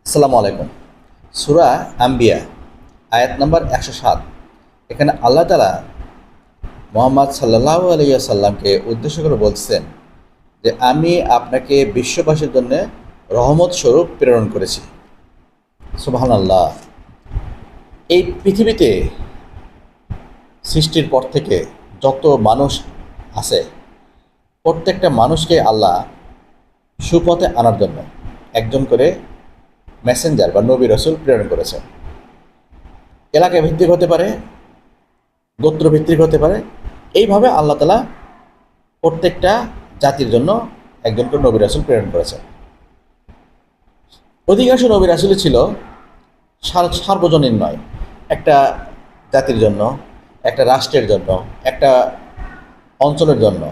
আসসালামু আলাইকুম। সূরা আম্বিয়া আয়াত নম্বর 107। এখানে আল্লাহ তাআলা মুহাম্মদ সাল্লাল্লাহু আলাইহি ওয়াসাল্লামকে উদ্দেশ্য করে বলছেন যে আমি আপনাকে বিশ্ববাসীর জন্য রহমত স্বরূপ প্রেরণ করেছি। সুবহানাল্লাহ। এই পৃথিবীতে সৃষ্টির পর থেকে যত মানুষ আছে প্রত্যেকটা মানুষকে আল্লাহ সুপথে আনার জন্য একজন করে মেসেঞ্জার বা নবী রাসূল প্রেরণ করেছেন। এলাকা ভিত্তিক হতে পারে, গোত্র ভিত্তিক হতে পারে। এইভাবে আল্লাহ তাআলা প্রত্যেকটা জাতির জন্য একজন করে নবী রাসূল প্রেরণ করেছেন। অধিকাংশ নবী রাসূলই ছিল সার্বজনীন নয়, একটা জাতির জন্য, একটা রাষ্ট্রের জন্য, একটা অঞ্চলের জন্য।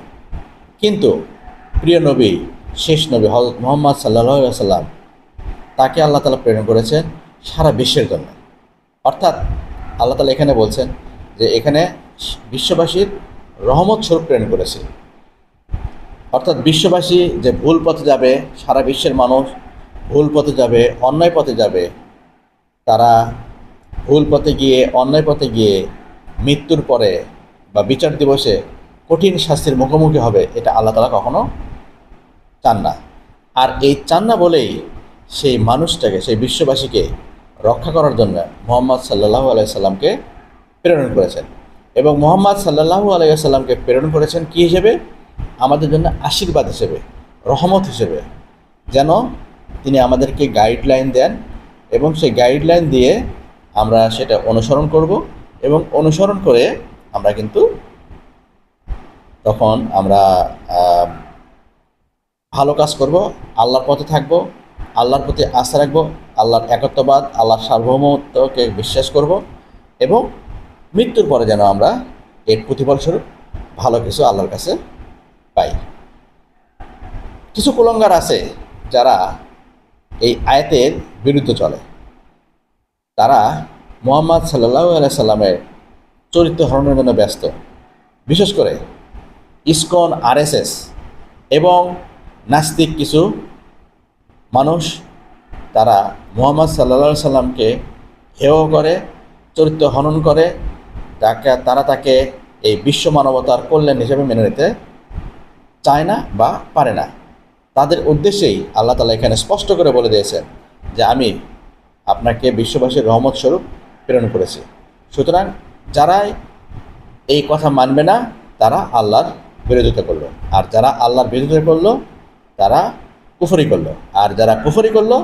কিন্তু প্রিয় নবী, শেষ নবী হযরত মুহাম্মদ সাল্লাল্লাহু আলাইহি ওয়াসাল্লাম, তাকে আল্লাহ তাআলা প্রেরণ করেছেন সারা বিশ্বের জন্য। অর্থাৎ আল্লাহ তাআলা এখানে বলছেন যে এখানে বিশ্ববাসীর রহমত স্বরূপ প্রেরণ করেছি। অর্থাৎ বিশ্ববাসী যে ভুল পথে যাবে, সারা বিশ্বের মানুষ ভুল পথে যাবে, অন্যায় পথে যাবে, তারা ভুল পথে গিয়ে, অন্যায় পথে গিয়ে মৃত্যুর পরে বা বিচার দিবসে কঠিন শাস্তির মুখোমুখি হবে, এটা আল্লাহ তাআলা কখনো চান না। আর এই চান না বলেই সেই মানুষটাকে, সেই বিশ্ববাসীকে রক্ষা করার জন্য মুহাম্মদ সাল্লাল্লাহু আলাইহি সাল্লামকে প্রেরণ করেছেন। এবং মুহাম্মদ সাল্লাল্লাহু আলাইহি সাল্লামকে প্রেরণ করেছেন কী হিসেবে? আমাদের জন্য আশীর্বাদ হিসেবে, রহমত হিসেবে, যেন তিনি আমাদেরকে গাইডলাইন দেন এবং সেই গাইডলাইন দিয়ে আমরা সেটা অনুসরণ করব এবং অনুসরণ করে আমরা কিন্তু তখন আমরা ভালো কাজ করব, আল্লাহর পথে থাকব, আল্লাহর প্রতি আস্থা রাখব, আল্লাহর একত্ববাদ, আল্লাহর সার্বভৌমত্বকে বিশ্বাস করব এবং মৃত্যুর পরে যেন আমরা এর প্রতিফলস্বরূপ ভালো কিছু আল্লাহর কাছে পাই। কিছু কুলঙ্গার আছে যারা এই আয়াতের বিরুদ্ধে চলে। তারা মুহাম্মদ সাল্লাল্লাহু আলাইহি সাল্লামের চরিত্র হরণের জন্য ব্যস্ত। বিশেষ করে ইসকন, আরএসএস এবং নাস্তিক কিছু মানুষ, তারা মুহাম্মদ সাল্লাল্লাহু আলাইহি সাল্লামকে হেয় করে, চরিত্র হনন করে, তারা তাকে এই বিশ্ব মানবতার কল্যাণ হিসেবে মেনে নিতে চায় না বা পারে না। তাদের উদ্দেশ্যেই আল্লাহ তাআলা এখানে স্পষ্ট করে বলে দিয়েছেন যে আমি আপনাকে বিশ্ববাসীর রহমত স্বরূপ প্রেরণ করেছি। সুতরাং যারাই এই কথা মানবে না তারা আল্লাহর বিরোধিতা করলো, আর যারা আল্লাহর বিরোধিতা করলো তারা কুফরি করলো, আর যারা কুফরি করলো